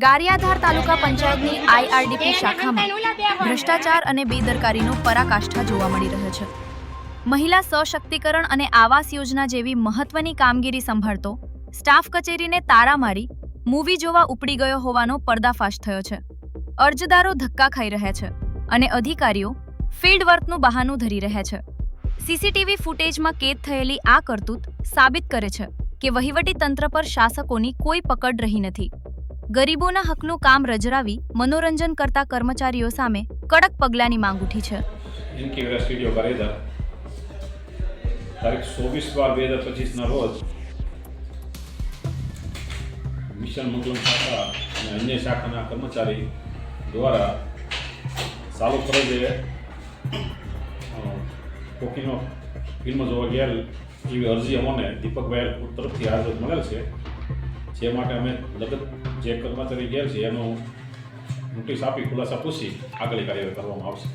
ગારિયાધાર તાલુકા પંચાયતની આઈઆરડીપી શાખામાં ભ્રષ્ટાચાર અને બેદરકારીનો પરાકાષ્ઠા જોવા મળી રહ્યો છે. મહિલા સશક્તિકરણ અને આવાસ યોજના જેવી મહત્વની કામગીરી સંભાળતો સ્ટાફ કચેરીને તાળા મારી મૂવી જોવા ઉપડી ગયો હોવાનો પર્દાફાશ થયો છે. અરજદારો ધક્કા ખાઈ રહ્યા છે અને અધિકારીઓ ફિલ્ડ વર્કનું બહાનું ધરી રહ્યા છે. સીસીટીવી ફૂટેજમાં કેદ થયેલી આ કરતૂત સાબિત કરે છે કે વહીવટી તંત્ર પર શાસકોની કોઈ પકડ રહી નથી. ગરીબોના હકનું કામ રજરાવી મનોરંજન કરતા કર્મચારીઓ સામે કડક પગલાંની માંગ ઉઠી છે. ઇન્કીવેરા સ્ટુડિયો ગારિયાધાર તારીખ 24/12/2025 ના રોજ મિશન મંગલમ શાખા અને અન્ય શાખાના કર્મચારી દ્વારા ચાલુ ફરજે કોકીનો ફિલ્મ જોવા ગયેલ એવી અરજી અમને દીપકભાઈ તરફથી આજ મળેલ છે. જે માટે અમે લગત જે કર્મચારી ગયેલ છે એનો નોટિસ આપી ખુલાસા પૂછી આગળની કાર્યવાહી કરવામાં આવશે.